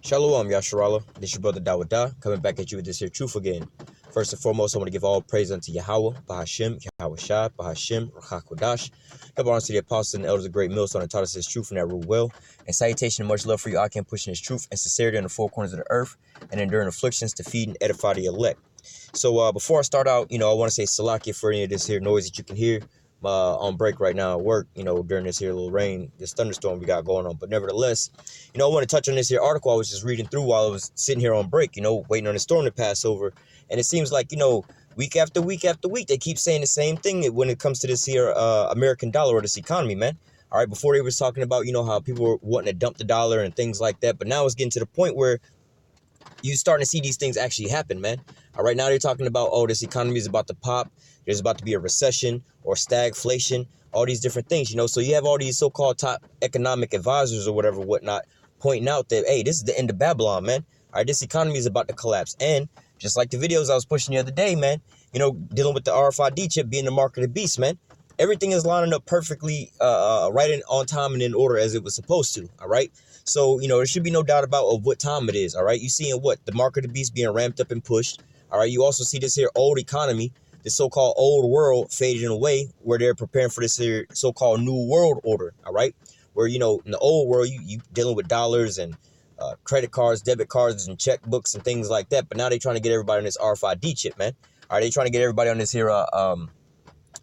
Shalom, Yasharala. This your brother Dawada, coming back at you with this here truth again. First and foremost, I want to give all praise unto Yahweh, Bahashim, Yahweh Shai, Bahashim, Rachakodash. Double honors to the apostles and the elders of Great Millstone that taught us his truth and that rule well. And salutation and much love for you, I can pushing his truth and sincerity in the four corners of the earth and enduring afflictions to feed and edify the elect. So before I start out, I want to say Salakia for any of this here noise that you can hear. On break right now at work, during this here little rain, this thunderstorm we got going on. But nevertheless, I want to touch on this here article I was just reading through while I was sitting here on break, waiting on the storm to pass over. And it seems like, week after week after week, they keep saying the same thing when it comes to this here American dollar or this economy, man. All right, before they was talking about, how people were wanting to dump the dollar and things like that. But now it's getting to the point where you starting to see these things actually happen, man. All right, now they're talking about, this economy is about to pop. There's about to be a recession or stagflation, all these different things, So you have all these so-called top economic advisors or whatever, whatnot, pointing out that, hey, this is the end of Babylon, man. All right, this economy is about to collapse. And just like the videos I was pushing the other day, man, dealing with the RFID chip being the mark of the beast, man. Everything is lining up perfectly right on time and in order as it was supposed to, all right? So, there should be no doubt about what time it is, all right? You seeing what? The mark of the beast being ramped up and pushed, all right? You also see this here old economy, the so-called old world fading away, where they're preparing for this here so-called new world order, all right? Where, in the old world, you dealing with dollars and credit cards, debit cards, and checkbooks and things like that. But now they're trying to get everybody on this RFID chip, man. All right, they trying to get everybody on this here, how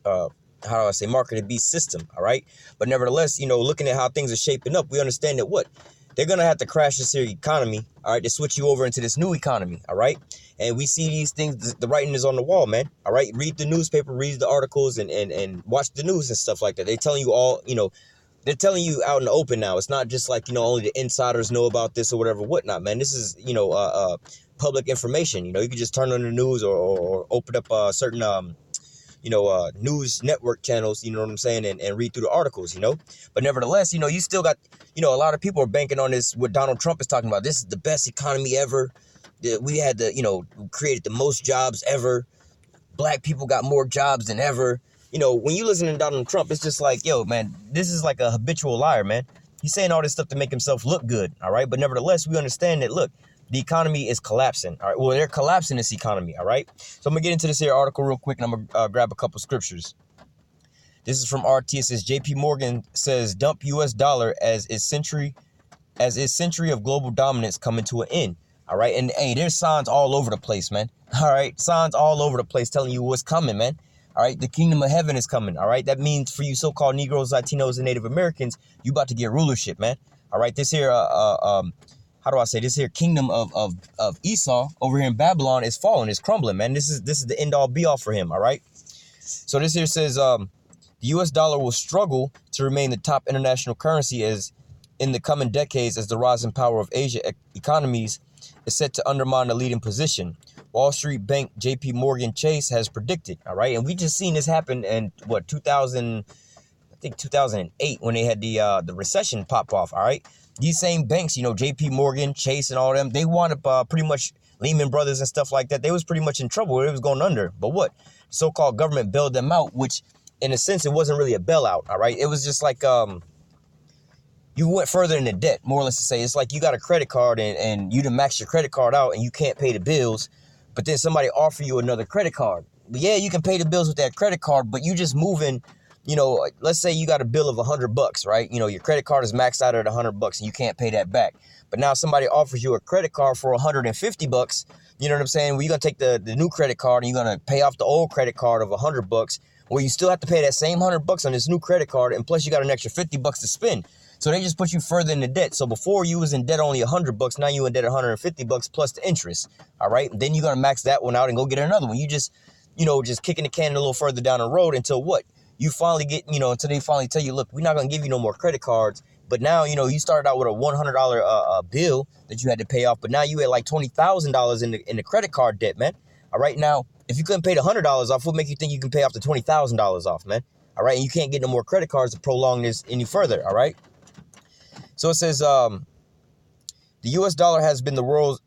do I say, mark of the beast system, all right? But nevertheless, looking at how things are shaping up, we understand that what? They're going to have to crash this here economy, all right, to switch you over into this new economy, all right? And we see these things, the writing is on the wall, man, all right? Read the newspaper, read the articles, and watch the news and stuff like that. They're telling you all, they're telling you out in the open now. It's not just like, only the insiders know about this or whatever, whatnot, man. This is, public information. You can just turn on the news or open up certain, news network channels, you know what I'm saying, and read through the articles, But nevertheless, you still got, a lot of people are banking on this, what Donald Trump is talking about. This is the best economy ever. We had created the most jobs ever. Black people got more jobs than ever. When you listen to Donald Trump, it's just like, yo, man, this is like a habitual liar, man. He's saying all this stuff to make himself look good, all right? But nevertheless, we understand that, look, the economy is collapsing, all right? Well, they're collapsing this economy, all right? So I'm going to get into this here article real quick, and I'm going to grab a couple scriptures. This is from RT. It says, J.P. Morgan says, dump U.S. dollar as its century of global dominance coming to an end, all right? And, hey, there's signs all over the place, man, all right? Signs all over the place telling you what's coming, man. All right, the kingdom of heaven is coming. All right, that means for you so-called Negroes, Latinos, and Native Americans, you about to get rulership, man. All right, this here, how do I say, this here kingdom of Esau over here in Babylon is falling, is crumbling, man. This is the end all be all for him. All right, so this here says the U.S. dollar will struggle to remain the top international currency as in the coming decades as the rising power of Asia economies is set to undermine the leading position. Wall Street Bank J.P. Morgan Chase has predicted, all right? And we just seen this happen in, 2008 when they had the recession pop off, all right? These same banks, J.P. Morgan, Chase, and all them, they wound up pretty much Lehman Brothers and stuff like that. They was pretty much in trouble. It was going under. But what? So-called government bailed them out, which in a sense, it wasn't really a bailout, all right? It was just like you went further into debt, more or less to say. It's like you got a credit card and you done maxed your credit card out and you can't pay the bills. But then somebody offer you another credit card. But yeah, you can pay the bills with that credit card, but you just moving, let's say you got a bill of $100, right? Your credit card is maxed out at $100 and you can't pay that back. But now somebody offers you a credit card for $150. You know what I'm saying? Well, you're going to take the new credit card and you're going to pay off the old credit card of $100. Well, you still have to pay that same $100 on this new credit card. And plus you got an extra $50 to spend. So they just put you further into debt. So before you was in debt only $100, now you in debt $150 plus the interest. All right. And then you're going to max that one out and go get another one. You just, just kicking the can a little further down the road until what? You finally get, until they finally tell you, look, we're not going to give you no more credit cards. But now, you started out with a $100 bill that you had to pay off. But now you had like $20,000 in the credit card debt, man. All right. Now, if you couldn't pay the $100 off, what make you think you can pay off the $20,000 off, man? All right. And you can't get no more credit cards to prolong this any further. All right. So it says the U.S. dollar has been the world's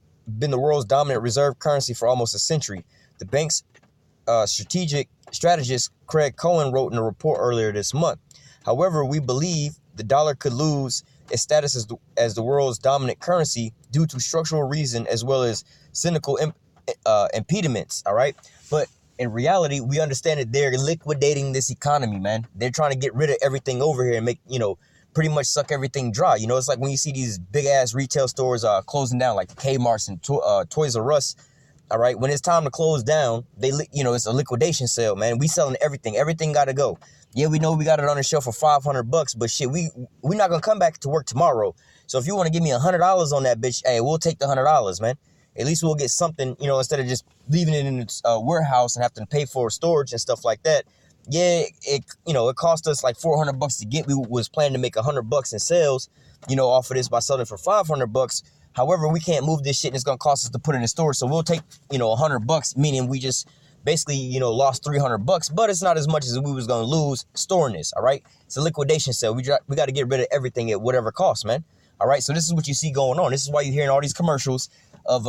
dominant reserve currency for almost a century. The bank's strategist Craig Cohen wrote in a report earlier this month. However, we believe the dollar could lose its status as the world's dominant currency due to structural reason as well as cynical impediments, all right? But in reality, we understand that they're liquidating this economy, man. They're trying to get rid of everything over here and make, pretty much suck everything dry. It's like when you see these big-ass retail stores closing down, like the Kmart's and Toys R Us, all right? When it's time to close down, it's a liquidation sale, man. We selling everything. Everything got to go. Yeah, we know we got it on the shelf for $500, but shit, we're not going to come back to work tomorrow. So if you want to give me $100 on that bitch, hey, we'll take the $100, man. At least we'll get something, instead of just leaving it in its warehouse and having to pay for storage and stuff like that. Yeah, it cost us like $400 to get. We was planning to make $100 in sales, off of this by selling it for $500. However, we can't move this shit and it's going to cost us to put it in store. So we'll take, $100, meaning we just basically, lost $300, but it's not as much as we was going to lose storing this. All right. It's a liquidation sale. We got to get rid of everything at whatever cost, man. All right. So this is what you see going on. This is why you're hearing all these commercials of,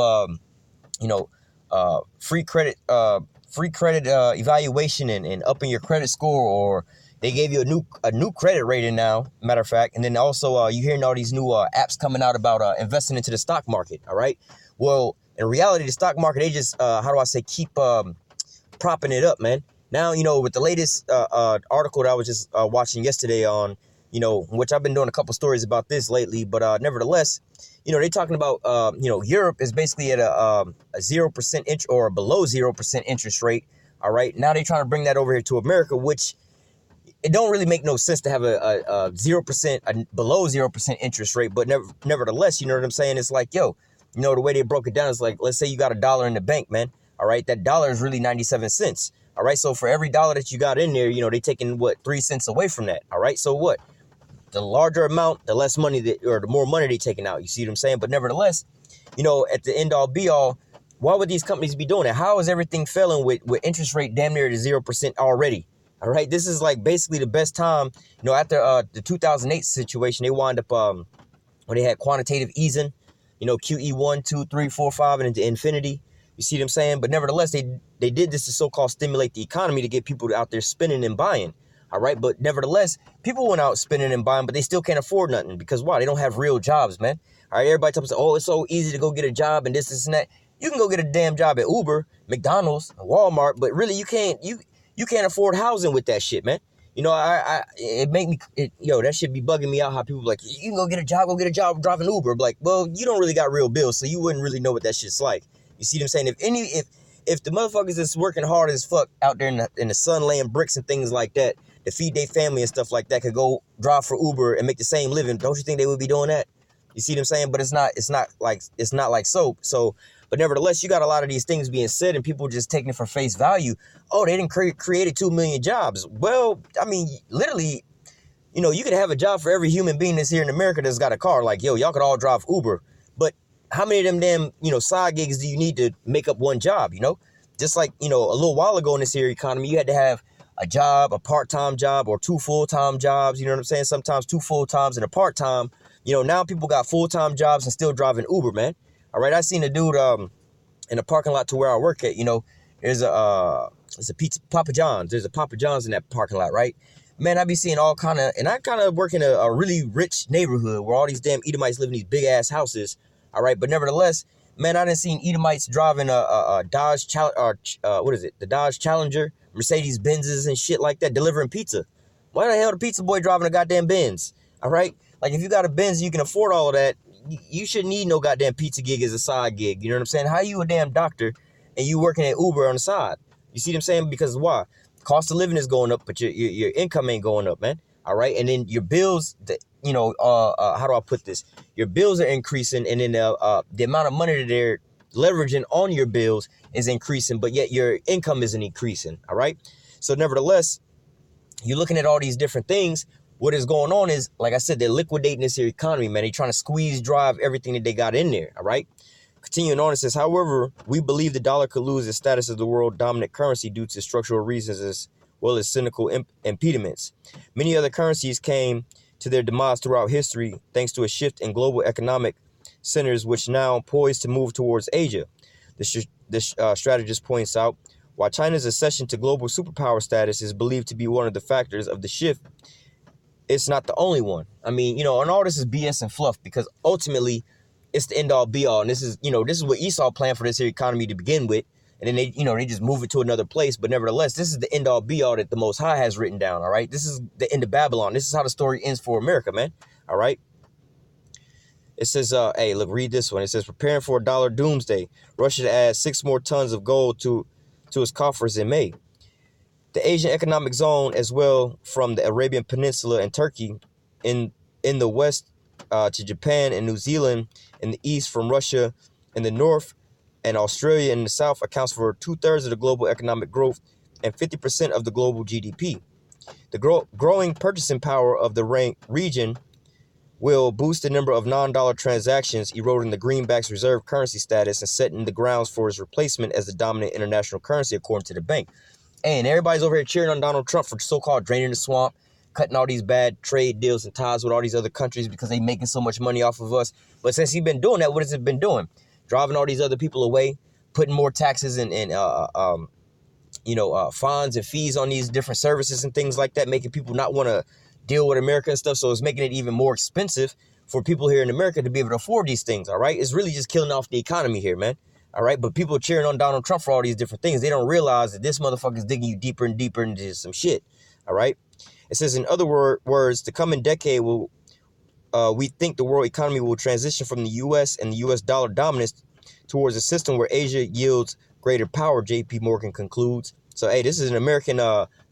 free credit evaluation and upping your credit score, or they gave you a new credit rating now, matter of fact. And then also you're hearing all these new apps coming out about investing into the stock market. All right. Well, in reality, the stock market, they just, keep propping it up, man. Now, with the latest article that I was just watching yesterday on, which I've been doing a couple stories about this lately, but nevertheless, they're talking about, Europe is basically at a 0% interest or below 0% interest rate. All right. Now they're trying to bring that over here to America, which it don't really make no sense to have a 0%, below 0% interest rate. But nevertheless, you know what I'm saying? It's like, the way they broke it down is like, let's say you got $1 in the bank, man. All right. That dollar is really 97 cents. All right. So for every dollar that you got in there, they taking 3 cents away from that. All right. So what? The larger amount, the less money or the more money they taking out. You see what I'm saying? But nevertheless, at the end all be all, why would these companies be doing it? How is everything failing with interest rate damn near to 0% already? All right. This is like basically the best time, after the 2008 situation, they wind up when they had quantitative easing, QE 1, 2, 3, 4, 5, and into infinity. You see what I'm saying? But nevertheless, they did this to so-called stimulate the economy to get people out there spending and buying. All right. But nevertheless, people went out spending and buying, but they still can't afford nothing because why? They don't have real jobs, man. All right. Everybody tells us, oh, it's so easy to go get a job and this and that. You can go get a damn job at Uber, McDonald's, Walmart, but really you can't afford housing with that shit, man. That shit be bugging me out how people be like, you can go get a job driving Uber. Like, well, you don't really got real bills, so you wouldn't really know what that shit's like. You see what I'm saying? If the motherfuckers that's working hard as fuck out there in the sun laying bricks and things like that to feed their family and stuff like that could go drive for Uber and make the same living, don't you think they would be doing that? You see what I'm saying? But it's not like soap. So, but nevertheless, you got a lot of these things being said and people just taking it for face value. Oh, they didn't created 2 million jobs. Well, I mean, literally, you could have a job for every human being that's here in America that's got a car. Like, y'all could all drive Uber. But how many of them damn, side gigs do you need to make up one job, Just like, a little while ago in this here economy, you had to have a job, a part-time job, or 2 full-time jobs. You know what I'm saying? Sometimes 2 full-times and a part-time. Now people got full-time jobs and still driving Uber, man. All right, I seen a dude in the parking lot to where I work at. There's a Papa John's. There's a Papa John's in that parking lot, right? Man, I be seeing all kind of, and I kind of work in a really rich neighborhood where all these damn Edomites live in these big ass houses. All right, but nevertheless, man, I done seen Edomites driving a Dodge the Dodge Challenger, Mercedes Benzes and shit like that, delivering pizza. Why the hell the pizza boy driving a goddamn Benz? All right, like if you got a Benz, you can afford all of that. You shouldn't need no goddamn pizza gig as a side gig. You know what I'm saying? How you a damn doctor and you working at Uber on the side? You see what I'm saying? Because why? Cost of living is going up, but your income ain't going up, man. All right, and then your bills, how do I put this? Your bills are increasing, and then the amount of money that they're leveraging on your bills is increasing, but yet your income isn't increasing. All right, so nevertheless, you're looking at all these different things. What is going on is, like I said, they're liquidating this here economy, man. They're trying to drive everything that they got in there. All right. Continuing on, it says, however, we believe the dollar could lose its status as the world dominant currency due to structural reasons as well as cynical impediments. Many other currencies came to their demise throughout history thanks to a shift in global economic centers, which now poised to move towards Asia. This strategist points out, while China's accession to global superpower status is believed to be one of the factors of the shift, it's not the only one. I mean, and all this is BS and fluff, because ultimately it's the end all be all. And this is what Esau planned for this here economy to begin with. And then they just move it to another place. But nevertheless, this is the end all be all that the Most High has written down. All right. This is the end of Babylon. This is how the story ends for America, man. All right. It says, hey, look, read this one. It says, preparing for a dollar doomsday. Russia to add 6 more tons of gold to its coffers in May. The Asian Economic Zone, as well, from the Arabian Peninsula and Turkey in the west to Japan and New Zealand in the east, from Russia in the north and Australia in the south, accounts for 2/3 of the global economic growth and 50% of the global GDP. The growing purchasing power of the region will boost the number of non-dollar transactions, eroding the greenback's reserve currency status and setting the grounds for its replacement as the dominant international currency, according to the bank. And everybody's over here cheering on Donald Trump for so-called draining the swamp, cutting all these bad trade deals and ties with all these other countries because they making so much money off of us. But since he's been doing that, what has it been doing? Driving all these other people away, putting more taxes and fines and fees on these different services and things like that, making people not want to deal with America and stuff. So it's making it even more expensive for people here in America to be able to afford these things. All right. It's really just killing off the economy here, man. All right. But people are cheering on Donald Trump for all these different things. They don't realize that this motherfucker is digging you deeper and deeper into some shit. All right. It says, in other words, the coming decade we think the world economy will transition from the U.S. and the U.S. dollar dominance towards a system where Asia yields greater power, J.P. Morgan concludes. So, hey, this is an American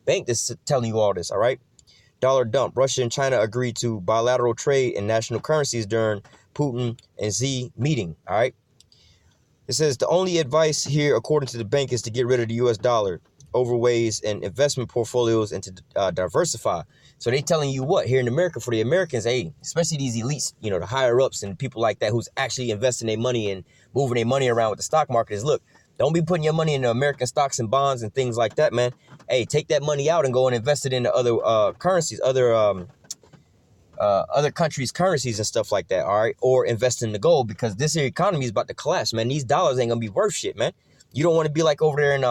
bank that's telling you all this, all right? Dollar dump. Russia and China agreed to bilateral trade in national currencies during Putin and Xi meeting, all right? It says the only advice here, according to the bank, is to get rid of the U.S. dollar, overweighs and investment portfolios, and to diversify. So they telling you what here in America, for the Americans, hey, especially these elites, the higher ups and people like that who's actually investing their money and moving their money around with the stock market, is look, don't be putting your money in the American stocks and bonds and things like that, man. Hey, take that money out and go and invest it into other currencies, other countries' currencies and stuff like that, all right? Or invest in the gold, because this here economy is about to collapse, man. These dollars ain't gonna be worth shit, man. You don't want to be like over there in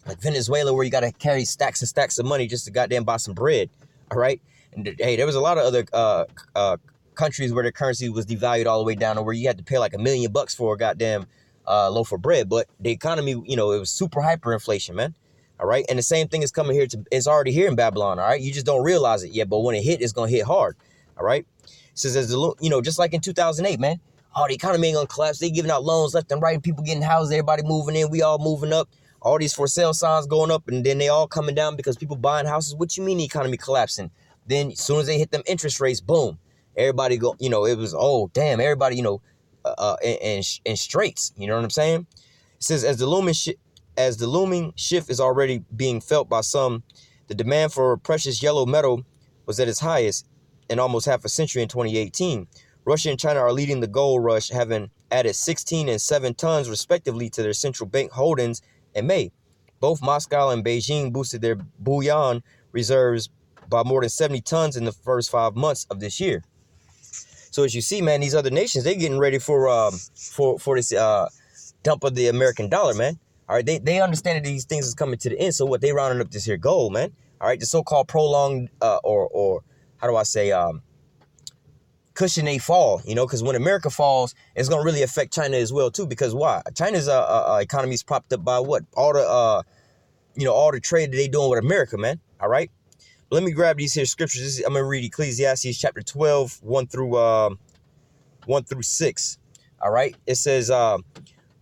like Venezuela, where you got to carry stacks and stacks of money just to goddamn buy some bread, all right? And hey, there was a lot of other countries where their currency was devalued all the way down to where you had to pay like $1 million for a goddamn loaf of bread. But the economy, it was super hyperinflation, man. All right. And the same thing is coming here it's already here in Babylon. All right. You just don't realize it yet. But when it hit, it's going to hit hard. All right. It says, just like in 2008, man, the economy ain't going to collapse. They giving out loans left and right, and people getting houses, everybody moving in. We all moving up. All these for sale signs going up, and then they all coming down because people buying houses. What you mean the economy collapsing? Then as soon as they hit them interest rates, boom, everybody go, it was, oh, damn, everybody, in straits. You know what I'm saying? It says, as the looming shift is already being felt by some, the demand for precious yellow metal was at its highest in almost half a century in 2018. Russia and China are leading the gold rush, having added 16 and 7 tons respectively to their central bank holdings in May. Both Moscow and Beijing boosted their bullion reserves by more than 70 tons in the first 5 months of this year. So as you see, man, these other nations, they're getting ready for this dump of the American dollar, man. All right, they understand that these things is coming to the end. So what, they rounding up this here gold, man. All right, the so-called prolonged or how do I say cushion they fall, because when America falls, it's going to really affect China as well, too. Because why? China's economy is propped up by what? All the trade that they doing with America, man. All right. But let me grab these here scriptures. I'm going to read Ecclesiastes chapter 12, 1 through 6. All right. It says,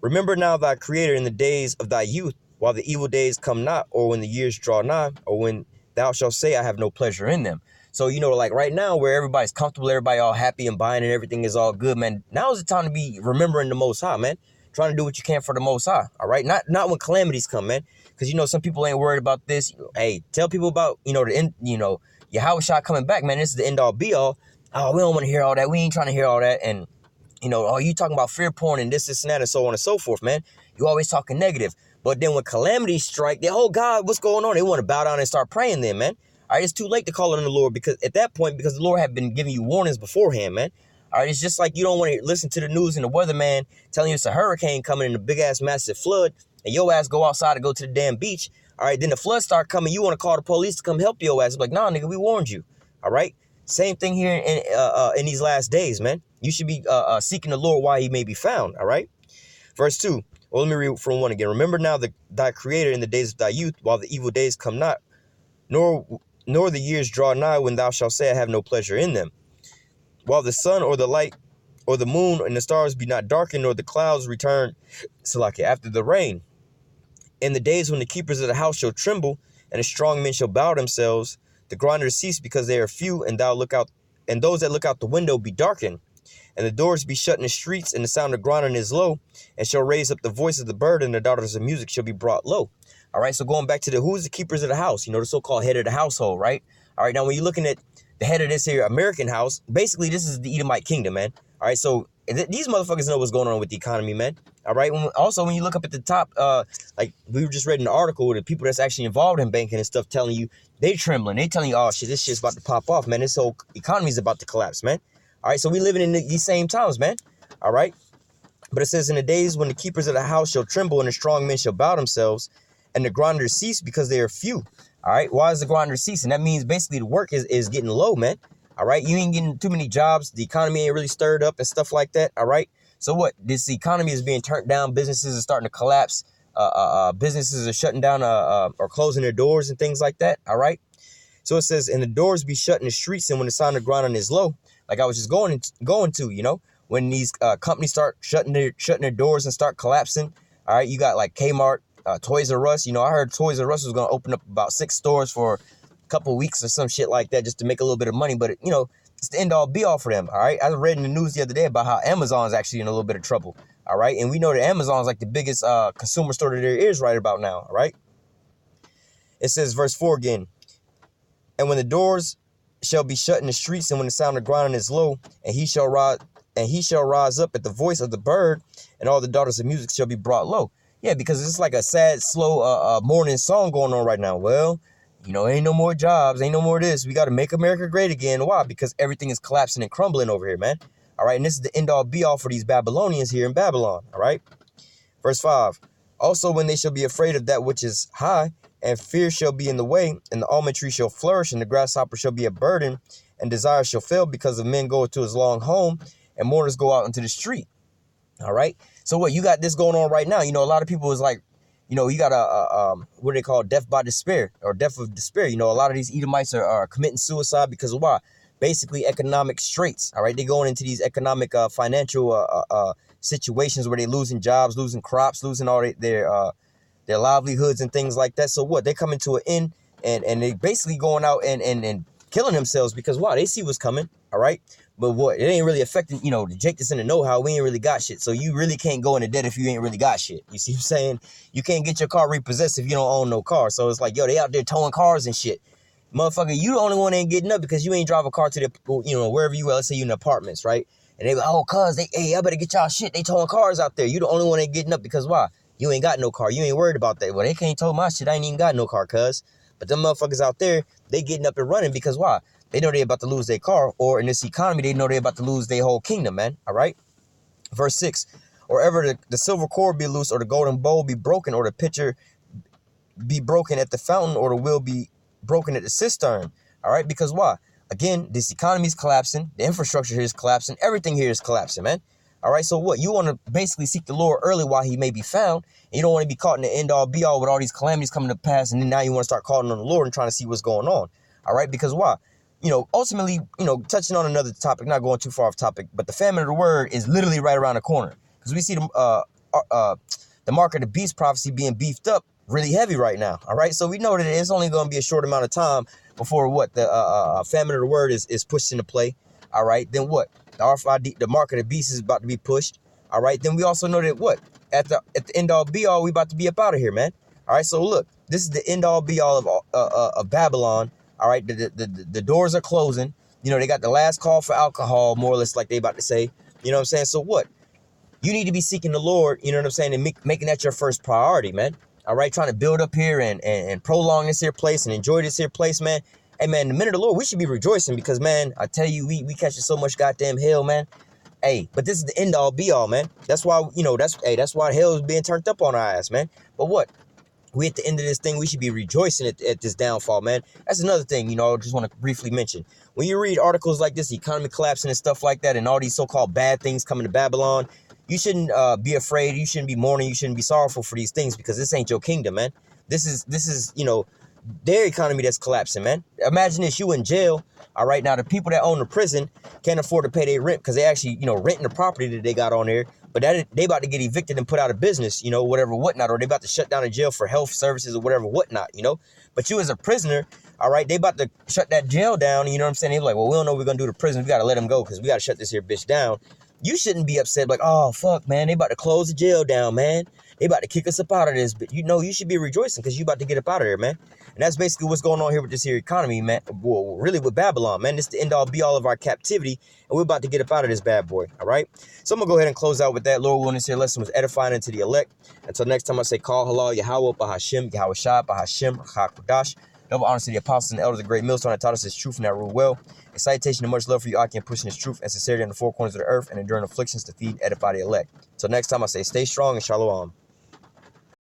remember now thy creator in the days of thy youth, while the evil days come not, or when the years draw nigh, or when thou shalt say, I have no pleasure in them. So, like right now where everybody's comfortable, everybody all happy and buying and everything is all good, man. Now is the time to be remembering the Most High, man. Trying to do what you can for the Most High, all right? Not when calamities come, man. Because, some people ain't worried about this. Hey, tell people about, Yahushua coming back, man. This is the end all be all. Oh, we don't want to hear all that. We ain't trying to hear all that. And, you talking about fear porn and this and that and so on and so forth, man. You always talking negative. But then when calamities strike, oh, God, what's going on? They want to bow down and start praying then, man. All right, it's too late to call on the Lord because at that point, because the Lord had been giving you warnings beforehand, man. All right, it's just like you don't want to listen to the news and the weatherman telling you it's a hurricane coming in a big-ass massive flood, and your ass go outside to go to the damn beach. All right, then the flood start coming. You want to call the police to come help your ass. It's like, nah, nigga, we warned you. All right. Same thing here in these last days, man. You should be seeking the Lord while he may be found. All right. Verse 2. Well, let me read from 1 again. Remember now thy creator in the days of thy youth, while the evil days come not, nor the years draw nigh, when thou shalt say, I have no pleasure in them. While the sun or the light or the moon and the stars be not darkened, nor the clouds return, Salakia, after the rain. In the days when the keepers of the house shall tremble, and the strong men shall bow themselves, the grinders cease because they are few, and those that look out the window be darkened, and the doors be shut in the streets, and the sound of grinding is low, and shall raise up the voice of the bird, and the daughters of music shall be brought low. All right, so going back to who's the keepers of the house, the so-called head of the household, right? All right, now when you're looking at the head of this here American house, basically this is the Edomite kingdom, man. All right, so these motherfuckers know what's going on with the economy, man. All right, also when you look up at the top, like we were just reading an article with the people that's actually involved in banking and stuff telling you, they trembling. They telling you, oh shit, this shit's about to pop off, man. This whole economy is about to collapse, man. All right, so we living in these same times, man. All right, but it says, in the days when the keepers of the house shall tremble, and the strong men shall bow themselves, and the grinders cease because they are few. All right, why is the grinder ceasing? That means basically the work is getting low, man. All right, you ain't getting too many jobs. The economy ain't really stirred up and stuff like that. All right, so what? This economy is being turned down. Businesses are starting to collapse. Businesses are shutting down or closing their doors and things like that. All right, so it says, and the doors be shut in the streets, and when the sound of grinding is low, like I was just going to, when these companies start shutting their doors and start collapsing. All right, you got like Kmart, Toys R Us. I heard Toys R Us was going to open up about 6 stores for a couple of weeks or some shit like that just to make a little bit of money. But, it's the end all be all for them. All right. I read in the news the other day about how Amazon is actually in a little bit of trouble. All right. And we know that Amazon is like the biggest consumer store that there is right about now. All right. It says, verse 4 again. And when the doors shall be shut in the streets, and when the sound of grinding is low, and he shall rise up at the voice of the bird, and all the daughters of music shall be brought low. Yeah, because it's like a sad, slow morning song going on right now. Well, ain't no more jobs, ain't no more this. We got to make America great again. Why? Because everything is collapsing and crumbling over here, man. All right, and this is the end all be all for these Babylonians here in Babylon. All right, verse 5. Also, when they shall be afraid of that which is high, and fear shall be in the way, and the almond tree shall flourish, and the grasshopper shall be a burden, and desire shall fail, because of men go to his long home, and mourners go out into the street. All right. So what, you got this going on right now. A lot of people is like, you got what they call death by despair, or death of despair. A lot of these Edomites are committing suicide because of why? Basically economic straits. All right. They're going into these economic financial situations where they're losing jobs, losing crops, losing all their livelihoods and things like that. So what? They coming to an end, and they basically going out and killing themselves because why? They see what's coming. All right. But what? It ain't really affecting, the Jake that's in the know-how. We ain't really got shit. So you really can't go into debt if you ain't really got shit. You see what I'm saying? You can't get your car repossessed if you don't own no car. So it's like, they out there towing cars and shit. Motherfucker, you the only one that ain't getting up because you ain't drive a car to the, wherever you at. Let's say you in apartments, right? And they be, oh, cuz, hey, I better get y'all shit. They towing cars out there. You the only one that ain't getting up because why? You ain't got no car. You ain't worried about that. Well, they can't tow my shit. I ain't even got no car, cuz. But them motherfuckers out there, they getting up and running because why? They know they're about to lose their car, or in this economy, they know they're about to lose their whole kingdom, man. All right. Verse 6, or ever the silver cord be loose, or the golden bowl be broken, or the pitcher be broken at the fountain, or the wheel be broken at the cistern. All right. Because why? Again, this economy is collapsing. The infrastructure here is collapsing. Everything here is collapsing, man. All right. So what? You want to basically seek the Lord early while he may be found. And you don't want to be caught in the end all be all with all these calamities coming to pass. And then now you want to start calling on the Lord and trying to see what's going on. All right. Because why? Ultimately, touching on another topic, not going too far off topic, but the famine of the word is literally right around the corner. Because we see the mark of the beast prophecy being beefed up really heavy right now. All right. So we know that it's only going to be a short amount of time before what the famine of the word is pushed into play. All right. Then what? The RFID, the mark of the beast is about to be pushed. All right. Then we also know that what? At the end all be all, we about to be up out of here, man. All right. So look, this is the end all be all of Babylon. All right, the doors are closing. They got the last call for alcohol, more or less, like they about to say. You know what I'm saying? So what? You need to be seeking the Lord, you know what I'm saying, and making that your first priority, man. All right, trying to build up here and prolong this here place and enjoy this here place, man. Hey, man, the minute of the Lord, we should be rejoicing because, man, I tell you, we catching so much goddamn hell, man. Hey, but this is the end all be all, man. That's why, that's why hell is being turned up on our ass, man. But what? We at the end of this thing, we should be rejoicing at this downfall, man. That's another thing, you know, I just want to briefly mention. When you read articles like this, the economy collapsing and stuff like that, and all these so-called bad things coming to Babylon, you shouldn't be afraid. You shouldn't be mourning. You shouldn't be sorrowful for these things, because this ain't your kingdom, man. This is, you know, their economy that's collapsing, man. Imagine this, you in jail. All right, now the people that own the prison can't afford to pay their rent because they actually, you know, renting the property that they got on there. But that they about to get evicted and put out of business, you know, whatever, whatnot, or they about to shut down the jail for health services or whatever, whatnot, you know. But you as a prisoner, all right, they about to shut that jail down. You know what I'm saying? They're like, well, we don't know what we're gonna do to prison. We gotta let them go because we gotta shut this here bitch down. You shouldn't be upset like, oh fuck, man, they about to close the jail down, man. They about to kick us up out of this. But you know, you should be rejoicing because you about to get up out of there, man. And that's basically what's going on here with this here economy, man. Well, really with Babylon, man. This is the end all be all of our captivity. And we're about to get up out of this bad boy, all right? So I'm going to go ahead and close out with that. Lord willing, this here lesson was edifying unto the elect. Until next time, I say, call halal, Yahweh, Bahashim, Yahweh Shah, Bahashim, Hakodash. Double honor to the apostles and the elders of the great millstone that taught us this truth and that rule well. A citation and much love for you, Aki, and pushing this truth and sincerity on the four corners of the earth and enduring afflictions to feed, edify the elect. Until next time, I say, stay strong and shalom.